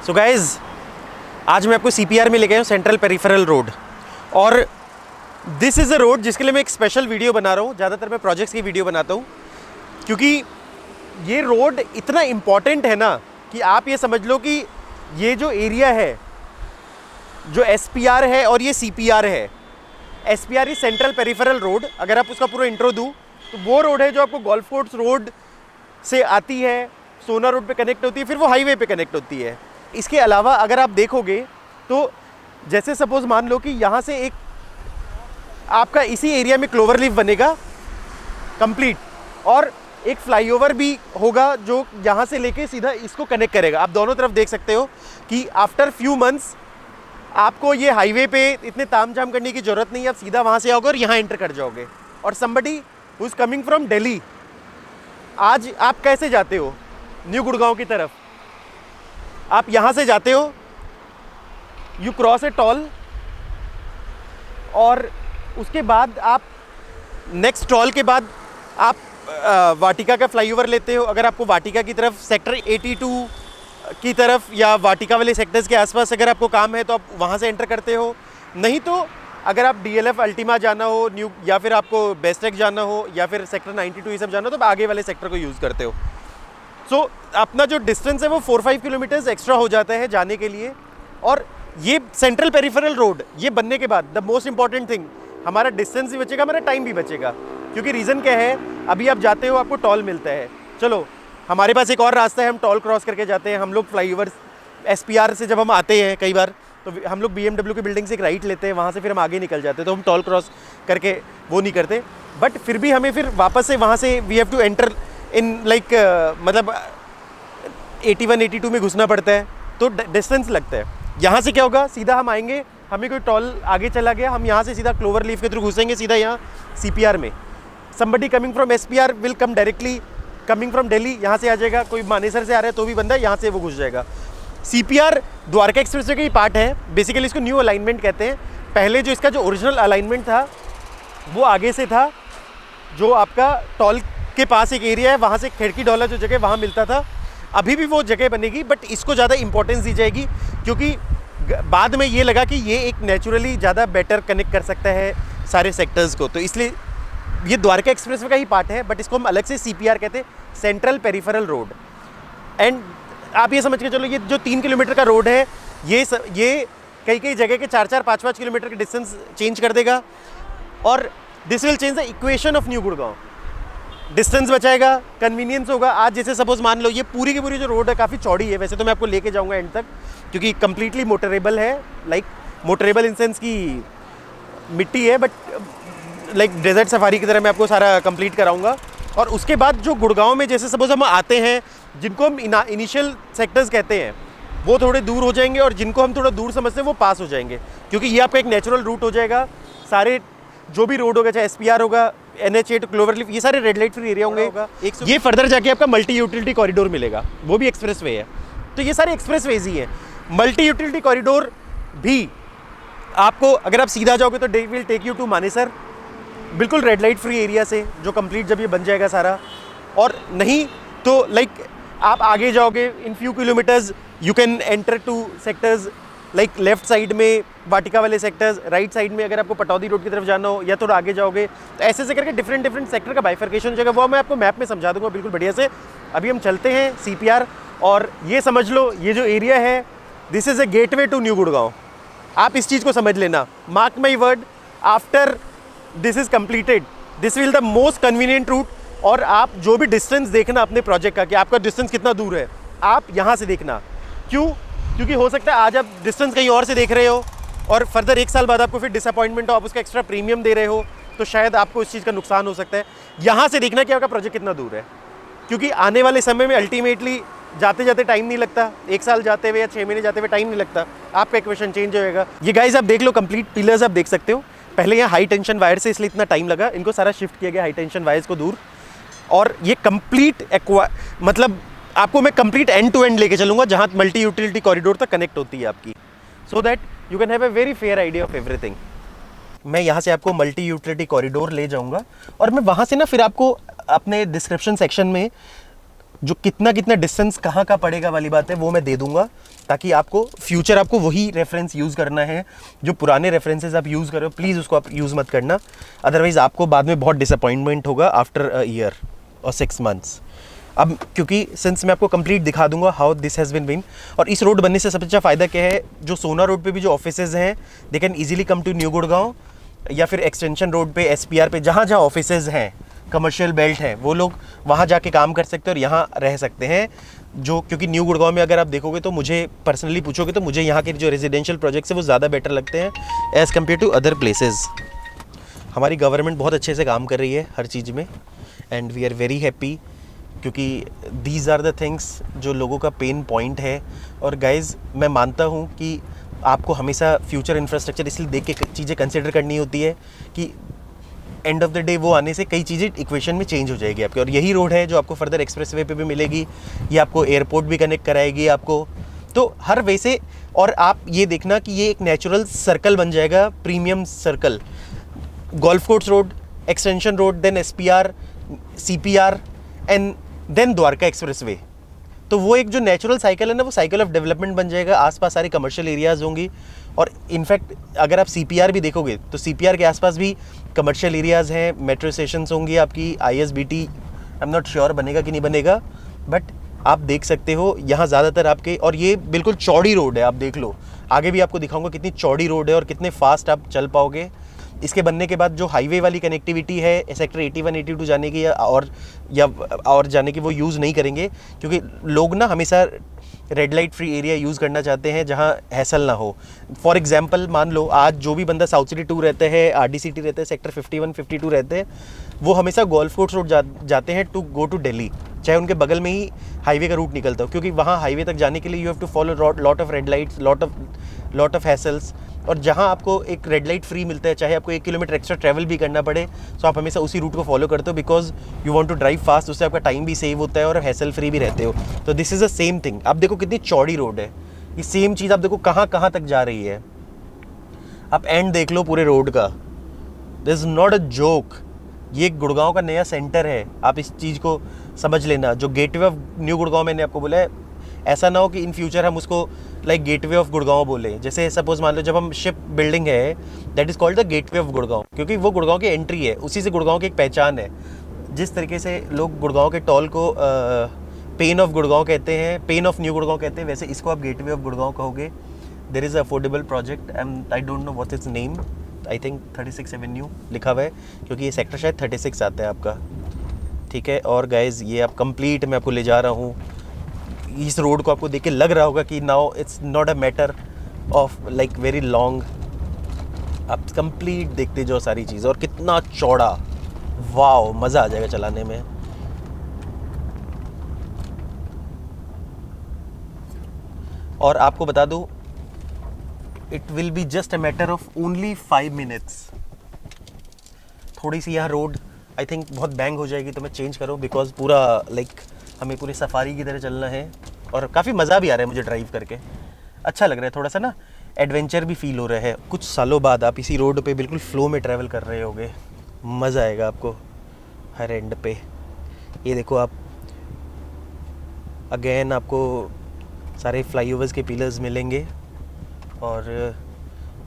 So guys, आज मैं आपको CPR में लेके आया हूँ, सेंट्रल पेरिफेरल रोड। और दिस इज़ अ रोड जिसके लिए मैं एक स्पेशल वीडियो बना रहा हूँ। ज़्यादातर मैं प्रोजेक्ट्स की वीडियो बनाता हूँ क्योंकि ये रोड इतना इम्पॉर्टेंट है ना कि आप ये समझ लो कि ये जो एरिया है, जो SPR है और ये CPR है। SPR is central peripheral road. अगर आप उसका पूरा इंट्रो दूँ तो वो रोड है जो आपको गोल्फ कोर्स रोड से आती है, सोना रोड पे कनेक्ट होती है, फिर वो हाईवे पे कनेक्ट होती है। इसके अलावा अगर आप देखोगे तो जैसे सपोज मान लो कि यहाँ से एक आपका इसी एरिया में क्लोवर लीफ बनेगा कंप्लीट, और एक फ्लाईओवर भी होगा जो यहाँ से लेके सीधा इसको कनेक्ट करेगा। आप दोनों तरफ देख सकते हो कि आफ्टर फ्यू मंथ्स आपको ये हाईवे पे इतने तामझाम करने की ज़रूरत नहीं है। आप सीधा वहाँ से आओगे और यहाँ एंटर कर जाओगे। और somebody who is coming from Delhi, आज आप कैसे जाते हो न्यू गुड़गांव की तरफ? आप यहाँ से जाते हो, यू क्रॉस ए टॉल, और उसके बाद आप नेक्स्ट टॉल के बाद आप वाटिका का फ्लाईओवर लेते हो। अगर आपको वाटिका की तरफ सेक्टर 82 की तरफ या वाटिका वाले सेक्टर्स के आसपास अगर आपको काम है तो आप वहाँ से एंटर करते हो। नहीं तो अगर आप DLF अल्टीमा जाना हो न्यू, या फिर आपको बेस्टेक जाना हो, या फिर सेक्टर 92 ये सब जाना हो, तो आप आगे वाले सेक्टर को यूज़ करते हो। सो अपना जो डिस्टेंस है वो 4-5 किलोमीटर्स एक्स्ट्रा हो जाता है जाने के लिए। और ये सेंट्रल पेरिफेरल रोड ये बनने के बाद द मोस्ट इंपॉर्टेंट थिंग, हमारा डिस्टेंस भी बचेगा, हमारा टाइम भी बचेगा। क्योंकि रीज़न क्या है, अभी आप जाते हो आपको टॉल मिलता है, चलो हमारे पास एक और रास्ता है, हम टॉल क्रॉस करके जाते हैं। हम लोग फ्लाईओवर SPR से जब हम आते हैं कई बार तो हम लोग BMW की बिल्डिंग से एक राइट लेते हैं, वहाँ से फिर हम आगे निकल जाते हैं, तो हम टॉल क्रॉस करके वो नहीं करते। बट फिर भी हमें फिर वापस से वहाँ से we have to enter in like मतलब 81-82 में घुसना पड़ता है, तो डिस्टेंस लगता है। यहाँ से क्या होगा, सीधा हम आएंगे, हमें कोई टॉल आगे चला गया, हम यहाँ से सीधा क्लोवर लीफ के थ्रू घुसेंगे सीधा यहाँ CPR में। Somebody coming from SPR will come directly coming from Delhi, यहाँ से आ जाएगा। कोई मानेसर से आ रहा है तो भी बंदा यहाँ से वो घुस जाएगा। CPR द्वारका एक्सप्रेसवे का ही पार्ट है। बेसिकली इसको न्यू अलाइनमेंट कहते हैं। पहले जो इसका जो ओरिजिनल अलाइनमेंट था वो आगे से था, जो आपका टॉल के पास एक एरिया है, वहाँ से खिड़की डॉला जो जगह वहाँ मिलता था। अभी भी वो जगह बनेगी, बट इसको ज़्यादा इंपॉर्टेंस दी जाएगी क्योंकि बाद में ये लगा कि ये एक नेचुरली ज़्यादा बेटर कनेक्ट कर सकता है सारे सेक्टर्स को, तो इसलिए ये द्वारका एक्सप्रेसवे का ही पार्ट है। बट इसको हम अलग से CPR कहते हैं, सेंट्रल पेरिफेरल रोड। एंड आप ये समझ के चलो, ये जो 3 किलोमीटर का रोड है ये कई कई जगह के 4-4, 5-5 किलोमीटर के डिस्टेंस चेंज कर देगा। और this will change the equation of new Gurgaon. Distance बचाएगा, कन्वीनियंस होगा। आज जैसे सपोज मान लो ये पूरी की पूरी जो रोड है काफ़ी चौड़ी है, वैसे तो मैं आपको लेके जाऊंगा एंड तक क्योंकि कंप्लीटली मोटरेबल है। लाइक मोटरेबल इन सेंस की मिट्टी है, बट लाइक डेजर्ट सफारी की तरह मैं आपको सारा कंप्लीट कराऊंगा। और उसके बाद जो गुड़गांव में जैसे सपोज हम आते हैं, जिनको हम इनिशियल सेक्टर्स कहते हैं वो थोड़े दूर हो जाएंगे, और जिनको हम थोड़ा दूर समझते हैं वो पास हो जाएंगे, क्योंकि ये आपका एक नेचुरल रूट हो जाएगा। सारे जो भी रोड होगा, चाहे SPR होगा, NH8 क्लोवर लीफ, ये सारे रेड लाइट फ्री एरिया होंगे। ये फर्दर जाके आपका मल्टी यूटिलिटी कॉरिडोर मिलेगा, वो भी एक्सप्रेस वे है। तो ये सारे एक्सप्रेस वेज ही हैं। मल्टी यूटिलिटी कॉरिडोर भी आपको, अगर आप सीधा जाओगे तो will take you to Manesar, बिल्कुल रेड लाइट फ्री एरिया से, जो कंप्लीट जब ये बन जाएगा सारा। और नहीं तो लाइक आप आगे जाओगे in few kilometres, you can enter to sectors like left side में वाटिका वाले सेक्टर्स, राइट साइड में अगर आपको पटौदी रोड की तरफ जाना हो, या थोड़ा आगे जाओगे तो ऐसे करके डिफरेंट सेक्टर का बाइफर्केशन हो जाएगा। वो मैं आपको मैप में समझा दूंगा बिल्कुल बढ़िया से। अभी हम चलते हैं CPR, और ये समझ लो ये जो एरिया है this is a gateway to new Gurgaon. आप इस चीज़ को समझ लेना, mark my word, after this is completed this will the most convenient route. और आप जो भी डिस्टेंस देखना अपने प्रोजेक्ट का कि आपका डिस्टेंस कितना दूर है, आप यहाँ से देखना। क्यों? क्योंकि हो सकता है आज आप डिस्टेंस कहीं और से देख रहे हो और फर्दर 1 साल बाद आपको फिर डिसअपॉइंटमेंट हो, आप उसका एक्स्ट्रा प्रीमियम दे रहे हो, तो शायद आपको इस चीज़ का नुकसान हो सकता है। यहाँ से देखना कि आपका प्रोजेक्ट कितना दूर है, क्योंकि आने वाले समय में अल्टीमेटली जाते जाते टाइम नहीं लगता, 1 साल जाते हुए या 6 महीने जाते हुए टाइम नहीं लगता, आपका इक्वेशन चेंज होएगा। ये गाइस आप देख लो, कंप्लीट पिलर्स आप देख सकते हो। पहले यहाँ हाई टेंशन वायर से इसलिए इतना टाइम लगा, इनको सारा शिफ्ट किया गया हाई टेंशन वायर्स को दूर। और ये कंप्लीट मतलब आपको मैं कंप्लीट एंड टू एंड लेके चलूँगा जहाँ मल्टी यूटिलिटी कॉरिडोर तक कनेक्ट होती है आपकी, so that you can have a very fair idea of everything. मैं यहाँ से आपको मल्टी यूटिलिटी कॉरिडोर ले जाऊँगा, और मैं वहाँ से ना फिर आपको अपने डिस्क्रिप्शन सेक्शन में जो कितना कितना डिस्टेंस कहाँ का पड़ेगा वाली बात है वो मैं दे दूंगा, ताकि आपको फ्यूचर आपको वही रेफरेंस यूज़ करना है। जो पुराने रेफरेंसेस आप यूज़ कर रहे हो प्लीज़ उसको आप यूज़ मत करना, अदरवाइज़ आपको बाद में बहुत डिसअपॉइंटमेंट होगा आफ्टर अ ईयर और 6 मंथ्स। अब क्योंकि सिंस मैं आपको कंप्लीट दिखा दूंगा हाउ दिस हैज़ बीन। और इस रोड बनने से सबसे अच्छा फ़ायदा क्या है, जो सोना रोड पे भी जो ऑफिसेज हैं they can easily come to new Gurgaon, या फिर एक्सटेंशन रोड पे SPR पे जहाँ जहाँ ऑफिसेज हैं, कमर्शियल बेल्ट है, वो लोग वहाँ जाके काम कर सकते हैं और यहाँ रह सकते हैं। जो क्योंकि न्यू गुड़गांव में अगर आप देखोगे तो मुझे पर्सनली पूछोगे तो मुझे यहाँ के जो रेजिडेंशियल प्रोजेक्ट्स है वो ज़्यादा बेटर लगते हैं as compare to other places. हमारी गवर्नमेंट बहुत अच्छे से काम कर रही है हर चीज़ में, and we are very happy, क्योंकि दीज आर द थिंग्स जो लोगों का पेन पॉइंट है। और गाइज़ मैं मानता हूँ कि आपको हमेशा फ्यूचर इंफ्रास्ट्रक्चर इसलिए देख के चीज़ें कंसिडर करनी होती है कि एंड ऑफ द डे वो आने से कई चीज़ें इक्वेशन में चेंज हो जाएगी आपकी। और यही रोड है जो आपको फर्दर एक्सप्रेसवे पे भी मिलेगी, ये आपको एयरपोर्ट भी कनेक्ट कराएगी आपको, तो हर वे से। और आप ये देखना कि ये एक नेचुरल सर्कल बन जाएगा, premium circle. Golf course road, extension road, then SPR, CPR and then Dwarka expressway. तो वो एक जो नेचुरल साइकिल है ना, वो साइकिल ऑफ डेवलपमेंट बन जाएगा। आसपास सारी कमर्शियल एरियाज़ होंगी, और इनफैक्ट अगर आप CPR भी देखोगे तो CPR के आसपास भी कमर्शियल एरियाज़ हैं, मेट्रो स्टेशंस होंगी आपकी, ISBT I am not sure बनेगा कि नहीं बनेगा, बट आप देख सकते हो यहाँ ज़्यादातर आपके। और ये बिल्कुल चौड़ी रोड है, आप देख लो, आगे भी आपको दिखाऊंगा कितनी चौड़ी रोड है और कितने फास्ट आप चल पाओगे। इसके बनने के बाद जो हाईवे वाली कनेक्टिविटी है सेक्टर 81 82 जाने की या और जाने की, वो यूज़ नहीं करेंगे, क्योंकि लोग ना हमेशा red light free area use करना चाहते हैं जहां हैसल ना हो। फॉर एग्जांपल मान लो आज जो भी बंदा साउथ सिटी 2 रहते हैं, RD सिटी रहते हैं, सेक्टर 51 52 रहते हैं, वो हमेशा गोल्फ कोर्स रोड जाते हैं टू गो टू दिल्ली, चाहे उनके बगल में ही हाईवे का रूट निकलता हो, क्योंकि वहाँ हाईवे तक जाने के लिए you have to follow lot of red lights, lot of hassles. और जहाँ आपको एक रेड लाइट फ्री मिलता है, चाहे आपको 1 किलोमीटर एक्स्ट्रा ट्रैवल भी करना पड़े, तो आप हमेशा उसी रूट को फॉलो करते हो, because you want to drive fast, उससे आपका टाइम भी सेव होता है और हैसल फ्री भी रहते हो। तो this is the same thing. आप देखो कितनी चौड़ी रोड है, ये सेम चीज़ आप देखो कहाँ कहाँ तक जा रही है। आप एंड देख लो पूरे रोड का, this is not a joke, ये गुड़गांव का नया सेंटर है। आप इस चीज़ को समझ लेना। जो गेटवे ऑफ न्यू गुड़गांव मैंने आपको बोला है, ऐसा ना हो कि इन फ्यूचर हम उसको लाइक गेटवे ऑफ गुड़गांव बोले। जैसे सपोज मान लो जब हम शिप बिल्डिंग है, that is called the gateway of Gurgaon, क्योंकि वो गुड़गांव की एंट्री है, उसी से गुड़गांव की एक पहचान है। जिस तरीके से लोग गुड़गांव के टॉल को पेन ऑफ गुड़गांव कहते हैं, पेन ऑफ न्यू गुड़गांव कहते हैं, वैसे इसको आप गेटवे ऑफ गुड़गांव कहोगे। There is affordable project, I don't know what is name, I think 36 avenue लिखा हुआ है, क्योंकि ये सेक्टर शायद 36 आता है आपका, ठीक है। और गाइज ये आप कंप्लीट मैं आपको ले जा रहा हूँ, इस रोड को आपको देख के लग रहा होगा कि now it's not a matter of like very long. आप कंप्लीट देखते जाओ सारी चीज़, और कितना चौड़ा, वाओ, मज़ा आ जाएगा चलाने में। और आपको बता दूँ, it will be just a matter of only 5 minutes. थोड़ी सी यहाँ रोड आई थिंक बहुत बैंग हो जाएगी, तो मैं चेंज करूँ, बिकॉज पूरा लाइक हमें पूरी सफारी की तरह चलना है, और काफ़ी मज़ा भी आ रहा है मुझे ड्राइव करके, अच्छा लग रहा है, थोड़ा सा ना एडवेंचर भी फील हो रहा है। कुछ सालों बाद आप इसी रोड पे बिल्कुल फ्लो में ट्रैवल कर रहे होगे, मज़ा आएगा आपको हर एंड पे। ये देखो आप, अगेन आपको सारे फ्लाईओवर्स के पिलर्स मिलेंगे, और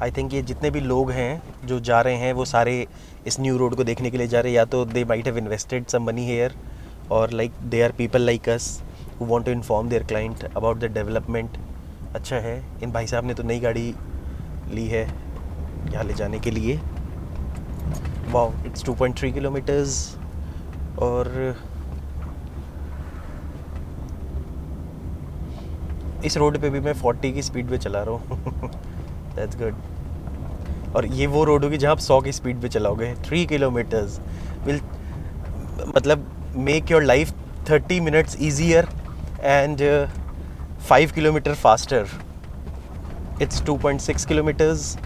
आई थिंक ये जितने भी लोग हैं जो जा रहे हैं वो सारे इस न्यू रोड को देखने के लिए जा रहे हैं, या तो they might have invested some money here, और like they are people like us who want to inform their client about the development. अच्छा है, इन भाई साहब ने तो नई गाड़ी ली है यहाँ ले जाने के लिए। वाओ, इट्स 2.3 किलोमीटर्स, और इस रोड पे भी मैं 40 की स्पीड पे चला रहा हूँ दैट्स गुड। और ये वो रोड होगी जहाँ आप 100 की स्पीड पे चलाओगे। 3 किलोमीटर्स विल मतलब make your life 30 minutes easier and 5 kilometre faster. It's 2.6 kilometres,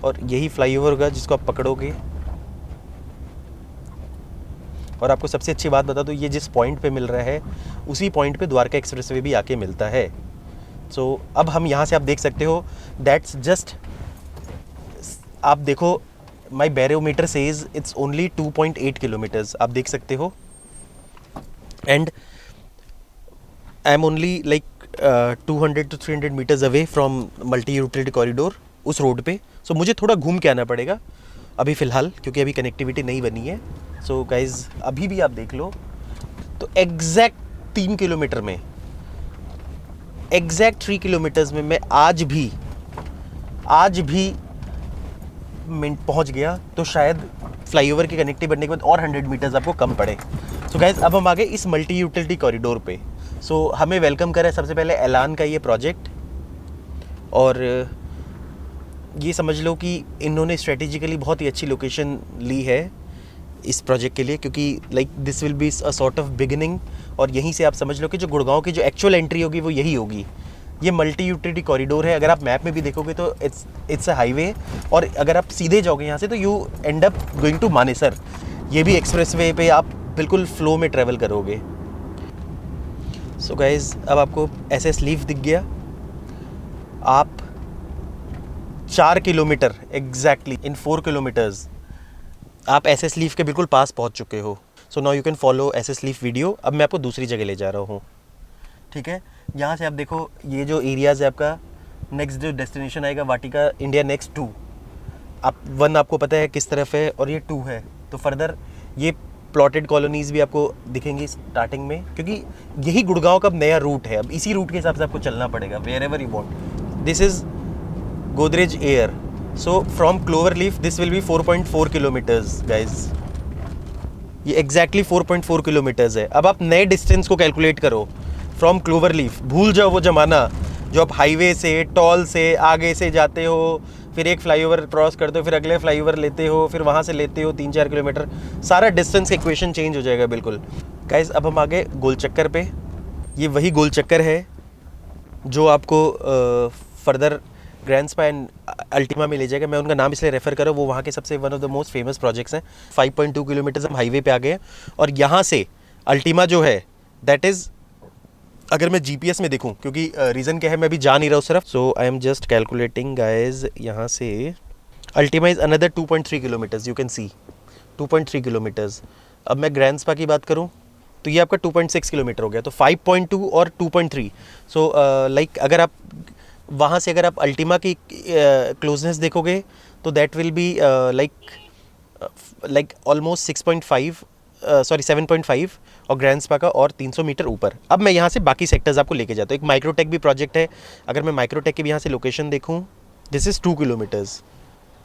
और यही फ्लाईओवर होगा जिसको आप पकड़ोगे। और आपको सबसे अच्छी बात बता दूँ, ये जिस पॉइंट पे मिल रहा है उसी पॉइंट पे द्वारका एक्सप्रेसवे भी आके मिलता है। सो अब हम यहाँ से आप देख सकते हो, दैट्स जस्ट, आप देखो my barometer says it's only 2.8 kilometres, आप देख सकते हो। And I am only like 200 to 300 metres away from multi utility corridor उस रोड पे. सो मुझे थोड़ा घूम के आना पड़ेगा अभी फ़िलहाल, क्योंकि अभी कनेक्टिविटी नहीं बनी है. सो गाइज़ अभी भी आप देख लो तो एग्जैक्ट 3 किलोमीटर में, एग्जैक्ट 3 किलोमीटर्स में मैं आज भी पहुंच गया. तो शायद फ्लाईओवर की कनेक्टिविटी बनने के बाद और 100 मीटर्स आपको कम पड़े. सो गाइज़ अब हम आ गए इस मल्टी यूटिलिटी कॉरिडोर पे. सो हमें वेलकम करा है सबसे पहले एलान का ये प्रोजेक्ट. और ये समझ लो कि इन्होंने स्ट्रेटेजिकली बहुत ही अच्छी लोकेशन ली है इस प्रोजेक्ट के लिए, क्योंकि like this will be a sort of beginning. और यहीं से आप समझ लो कि जो गुड़गांव की जो एक्चुअल एंट्री होगी वो यही होगी. ये मल्टी यूटिलिटी कॉरिडोर है. अगर आप मैप में भी देखोगे तो इट्स अ हाईवे. और अगर आप सीधे जाओगे यहाँ से तो you end up going to Manesar. ये भी एक्सप्रेस वे पे आप बिल्कुल फ्लो में ट्रैवल करोगे. सो गाइज अब आपको एसएस लीफ दिख गया. आप 4 किलोमीटर एग्जैक्टली इन 4 किलोमीटर्स आप एसएस लीफ के बिल्कुल पास पहुँच चुके हो. So now you can follow SS leaf video. अब मैं आपको दूसरी जगह ले जा रहा हूँ. ठीक है, यहाँ से आप देखो ये जो एरियाज़ है आपका नेक्स्ट जो डेस्टिनेशन आएगा वाटिका इंडिया नेक्स्ट 2. आप 1 आपको पता है किस तरफ है और ये 2 है. तो फर्दर ये प्लॉटेड कॉलोनीज़ भी आपको दिखेंगी स्टार्टिंग में, क्योंकि यही गुड़गांव का अब नया रूट है. अब इसी रूट के हिसाब से आपको चलना पड़ेगा wherever you want. This is Godrej air. So from clover leaf this will be 4.4 kilometres guys. ये एग्जैक्टली 4.4 किलोमीटर्स है. अब आप नए डिस्टेंस को कैलकुलेट करो फ्रॉम क्लोवर लीफ. भूल जाओ वो ज़माना जो आप हाईवे से टॉल से आगे से जाते हो, फिर एक फ्लाईओवर क्रॉस करते हो, फिर अगले फ्लाईओवर लेते हो, फिर वहाँ से लेते हो 3-4 किलोमीटर. सारा डिस्टेंस का इक्वेशन चेंज हो जाएगा बिल्कुल. गाइस अब हम आ गए गोल चक्कर पे. ये वही गोल चक्कर है जो आपको further grand spa and Ultima में ले जाएगा. मैं उनका नाम इसलिए रेफ़र कर रहा हूँ, वो वहाँ के सबसे one of the most famous projects हैं. 5.2 किलोमीटर्स हम हाईवे पे आ गए हैं. और यहाँ से अल्टीमा जो है दैट इज़, अगर मैं जीपीएस में देखूं, क्योंकि रीज़न क्या है मैं अभी जा नहीं रहा उस तरफ. So I am just calculating guys. यहाँ से Ultima is another 2.3 kilometres. You can see 2.3 kilometres. अब मैं ग्रैंड स्पा की बात करूँ तो ये आपका 2.6 किलोमीटर हो गया. तो 5.2 और 2.3. सो लाइक अगर आप वहाँ से अगर आप अल्टीमा की क्लोजनेस देखोगे तो that will be like almost 7.5 और ग्रैंड स्पा का और 300 मीटर ऊपर. अब मैं यहाँ से बाकी सेक्टर्स आपको लेके जाता हूँ. एक माइक्रोटेक भी प्रोजेक्ट है. अगर मैं माइक्रोटेक की भी यहाँ से लोकेशन देखूँ, दिस इज़ 2 किलोमीटर्स.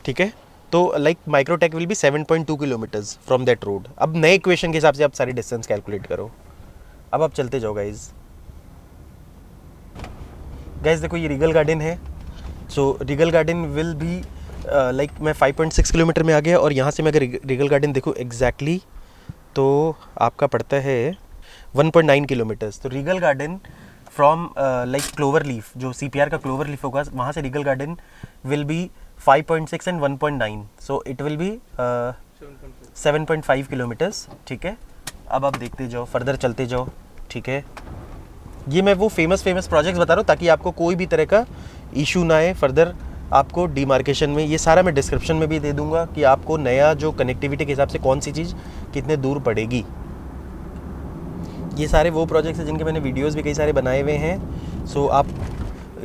ठीक है, तो like Microtek will be 7.2 kilometres from that road. अब नए इक्वेशन के हिसाब से आप सारी डिस्टेंस कैलकुलेट करो. अब आप चलते जाओ गाइज. देखो ये रीगल गार्डन है. So Regal Garden will be like मैं 5.6 किलोमीटर में आ गया. और यहाँ से मैं अगर रीगल गार्डन देखूँ एग्जैक्टली तो आपका पड़ता है 1.9 किलोमीटर्स. तो Regal garden from like clover leaf, जो सीपीआर का क्लोवर लीफ होगा, वहाँ से Regal Garden will B 5.6 and 1.9. So it will be 7.5 kilometres. ठीक है, अब आप देखते जाओ, फर्दर चलते जाओ. ठीक है, ये मैं वो फेमस प्रोजेक्ट्स बता रहा हूँ ताकि आपको कोई भी तरह का इशू ना आए फर्दर आपको डिमार्केशन में. ये सारा मैं डिस्क्रिप्शन में भी दे दूंगा कि आपको नया जो कनेक्टिविटी के हिसाब से कौन सी चीज़ कितने दूर पड़ेगी. ये सारे वो प्रोजेक्ट्स हैं जिनके मैंने वीडियोस भी कई सारे बनाए हुए हैं. सो आप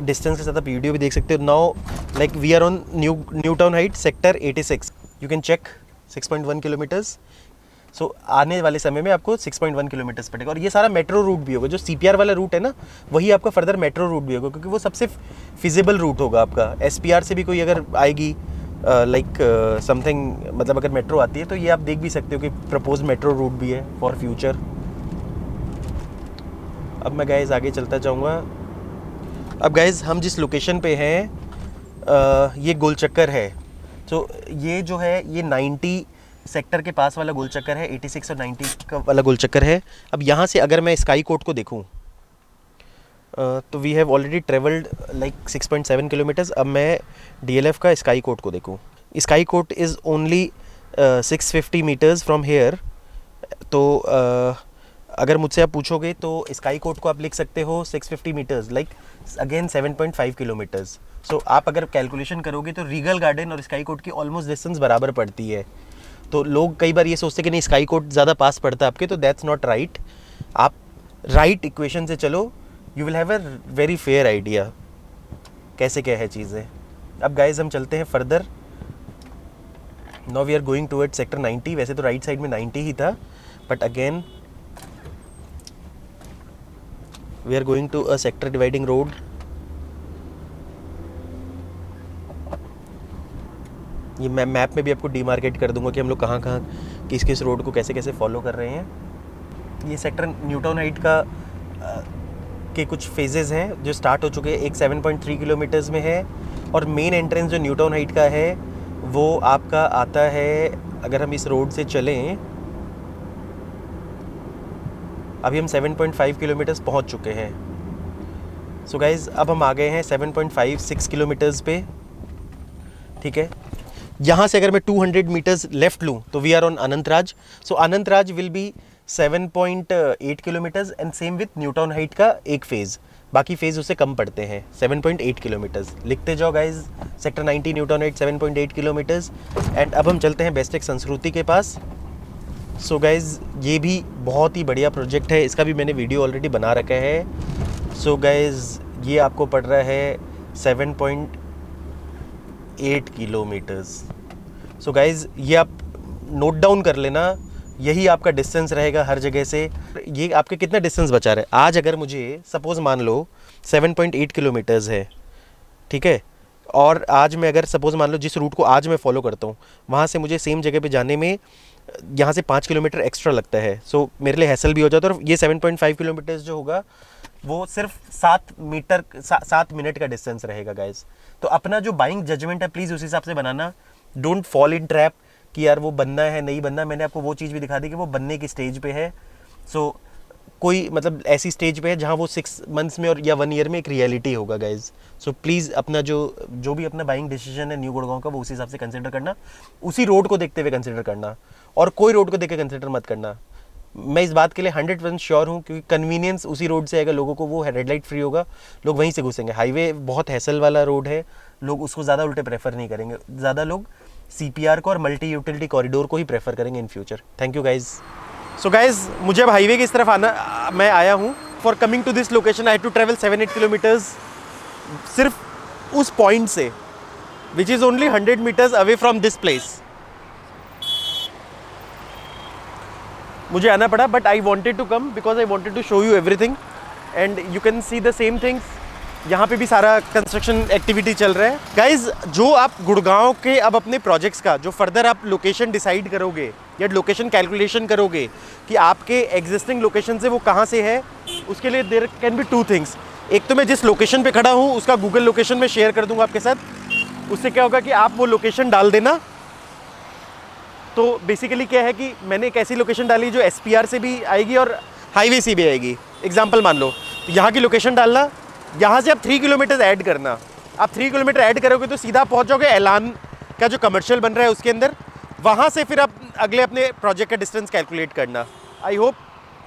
डिस्टेंस के साथ आप वीडियो भी देख सकते हो. Now like we are on New Town Height sector 86. You can check 6.1 kilometres. So आने वाले समय में आपको 6.1 किलोमीटर्स पड़ेगा. और ये सारा मेट्रो रूट भी होगा. जो सीपीआर वाला रूट है ना, वही आपका फर्दर मेट्रो रूट भी होगा, क्योंकि वो सबसे फिजिबल रूट होगा आपका. एसपीआर से भी कोई अगर आएगी लाइक समथिंग, मतलब अगर मेट्रो आती है तो ये आप देख भी सकते हो कि प्रपोज मेट्रो रूट भी है फॉर फ्यूचर. अब मैं गाइज आगे चलता जाऊँगा. अब गाइज हम जिस लोकेशन पे हैं ये गोल चक्कर है. तो ये जो है ये 90 सेक्टर के पास वाला गोल चक्कर है. 86 और 90 का वाला गोल चक्कर है. अब यहाँ से अगर मैं स्काई कोट को देखूँ तो we have already travelled like 6.7 kilometres. अब मैं डीएलएफ का स्काई कोट को देखूँ. Sky court is only 650 metres from here. तो अगर मुझसे आप पूछोगे तो स्काई कोट को आप लिख सकते हो 650 मीटर्स लाइक अगेन 7.5 किलोमीटर्स. सो आप अगर कैलकुलेशन करोगे तो रीगल गार्डन और स्काई कोट की ऑलमोस्ट डिस्टेंस बराबर पड़ती है. तो लोग कई बार ये सोचते कि नहीं स्काई कोट ज़्यादा पास पड़ता है आपके, तो दैट्स नॉट राइट. आप राइट इक्वेशन से चलो you will have a very fair idea कैसे क्या है चीज़ें। अब गाइज हम चलते हैं further. Now we are going toward sector 90। वैसे तो राइट साइड में 90 ही था, but again we are going to a sector dividing road. ये मैं मैप में भी आपको डीमार्केट कर दूंगा कि हम लोग कहाँ कहाँ किस किस रोड को कैसे कैसे फॉलो कर रहे हैं। ये सेक्टर न्यूटाउन हाइट का के कुछ फेजेस हैं जो स्टार्ट हो चुके हैं। एक 7.3 किलोमीटर्स में है और मेन एंट्रेंस जो न्यूटाउन हाइट का है वो आपका आता है, अगर हम इस रोड से चलें, अभी हम 7.5 किलोमीटर्स पहुंच चुके हैं। सो गाइज अब हम आ गए हैं 7.56 किलोमीटर्स पे, ठीक है। यहाँ से अगर मैं 200 मीटर्स लेफ्ट लूँ तो we are on Anantraj. So Anantraj will be 7.8 kilometres and same with Newtown height का एक फेज़, बाकी फेज़ उससे कम पड़ते हैं 7.8 किलोमीटर्स। लिखते जाओ guys, sector 90 Newtown height 7.8 kilometres. And अब हम चलते हैं बेस्टेक संस्कृति के पास। सो गाइज ये भी बहुत ही बढ़िया प्रोजेक्ट है, इसका भी मैंने वीडियो ऑलरेडी बना रखा है। सो गाइज ये आपको पड़ रहा है 7.8 किलोमीटर्स। सो गाइज ये आप नोट डाउन कर लेना, यही आपका डिस्टेंस रहेगा हर जगह से। ये आपके कितना डिस्टेंस बचा रहा है। आज अगर मुझे सपोज़ मान लो 7.8 किलोमीटर्स है, ठीक है, और आज मैं अगर सपोज़ मान लो जिस रूट को आज मैं फॉलो करता हूँ वहाँ से मुझे सेम जगह पे जाने में यहाँ से 5 किलोमीटर एक्स्ट्रा लगता है। सो मेरे लिए हैसल भी हो जाता है। और ये 7.5 किलोमीटर्स जो होगा वो सिर्फ 7 मिनट का डिस्टेंस रहेगा गाइज। तो अपना जो बाइंग जजमेंट है प्लीज़ उस हिसाब से बनाना। डोंट फॉल इन ट्रैप कि यार वो बनना है नहीं बनना। मैंने आपको वो चीज़ भी दिखा दी कि वो बनने की स्टेज पे है। सो कोई मतलब ऐसी स्टेज पे है जहाँ वो 6 मंथ्स में और या 1 ईयर में एक रियलिटी होगा गाइज। सो प्लीज़ अपना जो भी अपना बाइंग डिसीजन है न्यू गुड़गांव का वो उसी हिसाब से कंसिडर करना, उसी रोड को देखते हुए कंसिडर करना, और कोई रोड को देख के कंसिडर मत करना। मैं इस बात के लिए 100% श्योर हूँ क्योंकि कन्वीनियंस उसी रोड से आएगा। लोगों को वो रेड लाइट फ्री होगा, लोग वहीं से घुसेंगे। हाईवे बहुत हैसल वाला रोड है, लोग उसको ज़्यादा उल्टे प्रेफर नहीं करेंगे। ज़्यादा लोग CPR को और मल्टी यूटिलिटी कॉरिडोर को ही प्रेफर करेंगे in future. Thank you guys. So guys मुझे अब हाईवे की इस तरफ मैं आया हूँ। For coming to this location I have to travel 7-8 kilometres सिर्फ उस पॉइंट से, which is only 100 metres away from this place. मुझे आना पड़ा, but I wanted to come because I wanted to show you everything and you can see the same things. यहाँ पे भी सारा कंस्ट्रक्शन एक्टिविटी चल रहा है गाइज। जो आप गुड़गांव के अब अपने प्रोजेक्ट्स का जो फर्दर आप लोकेशन डिसाइड करोगे या लोकेशन कैलकुलेशन करोगे कि आपके एग्जिस्टिंग लोकेशन से वो कहाँ से है, उसके लिए देयर कैन बी 2 थिंग्स। एक तो मैं जिस लोकेशन पे खड़ा हूँ उसका गूगल लोकेशन में शेयर कर दूंगा आपके साथ। उससे क्या होगा कि आप वो लोकेशन डाल देना। तो बेसिकली क्या है कि मैंने एक ऐसी लोकेशन डाली जो SPR से भी आएगी और हाईवे से भी आएगी। एग्जाम्पल मान लो, तो यहाँ की लोकेशन डालना, यहाँ से आप 3 किलोमीटर ऐड करना। आप 3 किलोमीटर ऐड करोगे तो सीधा पहुँच जाओगे ऐलान का जो कमर्शियल बन रहा है उसके अंदर। वहाँ से फिर आप अगले अपने प्रोजेक्ट का डिस्टेंस कैलकुलेट करना। आई होप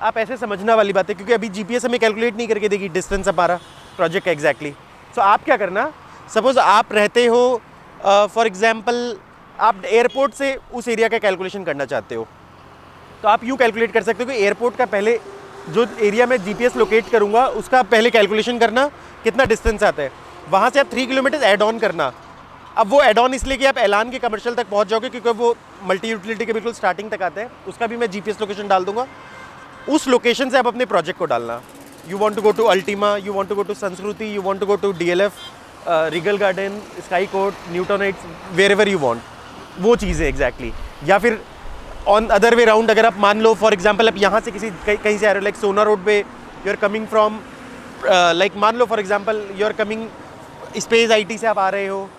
आप ऐसे समझना वाली बात है, क्योंकि अभी GPS हमें कैलकुलेट नहीं करके देगी डिस्टेंस हमारा प्रोजेक्ट का एग्जैक्टली। सो आप क्या करना, सपोज़ आप रहते हो फॉर एग्जाम्पल आप एयरपोर्ट से उस एरिया का कैलकुलेशन करना चाहते हो, तो आप यूँ कैलकुलेट कर सकते हो कि एयरपोर्ट का पहले जो एरिया में GPS लोकेट करूँगा उसका पहले कैलकुलेशन करना कितना डिस्टेंस आता है। वहाँ से आप 3 किलोमीटर ऐड ऑन करना। अब वो ऐड ऑन इसलिए कि आप ऐलान के कमर्शियल तक पहुँच जाओगे क्योंकि वो मल्टी यूटिलिटी के बिल्कुल स्टार्टिंग तक आता है। उसका भी मैं GPS लोकेशन डाल दूँगा। उस लोकेशन से आप अपने प्रोजेक्ट को डालना। You want to go to Ultima, you want to go to Sanskriti, you want to go to DLF, Regal Garden, Sky Court, Newton Heights, wherever you want, वो चीज़ है एग्जैक्टली। या फिर ऑन अदर वे राउंड, अगर आप मान लो for example आप यहाँ से कहीं से आ रहे हो, लाइक सोना रोड पे you are coming from, like मान लो for example you are coming Space IT से आप आ रहे हो,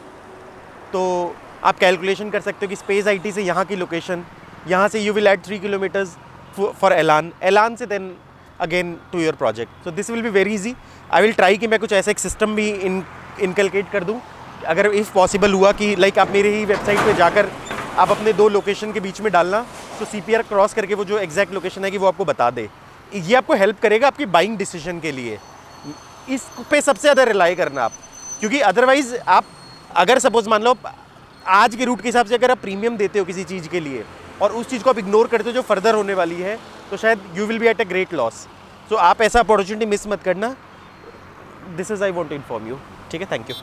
तो आप कैलकुलेशन कर सकते हो कि स्पेस IT से यहाँ की लोकेशन, यहाँ से you will add 3 kilometres for ऐलान से then again to your project. So this will be very easy. I will try कि मैं कुछ ऐसा एक सिस्टम भी इनकलकेट कर दूँ, अगर इफ़ पॉसिबल हुआ कि लाइक आप मेरे ही वेबसाइट पे जाकर आप अपने 2 लोकेशन के बीच में डालना, तो CPR क्रॉस करके वो जो एग्जैक्ट लोकेशन है कि वो आपको बता दे। ये आपको हेल्प करेगा आपकी बाइंग डिसीजन के लिए। इस पे सबसे ज़्यादा रिलाई करना आप, क्योंकि अदरवाइज़ आप अगर सपोज मान लो आज के रूट के हिसाब से अगर आप प्रीमियम देते हो किसी चीज़ के लिए और उस चीज़ को आप इग्नोर करते हो जो फर्दर होने वाली है, तो शायद you will be at a great loss. So आप ऐसा अपॉर्चुनिटी मिस मत करना। This is I want to inform you. ठीक है, थैंक यू।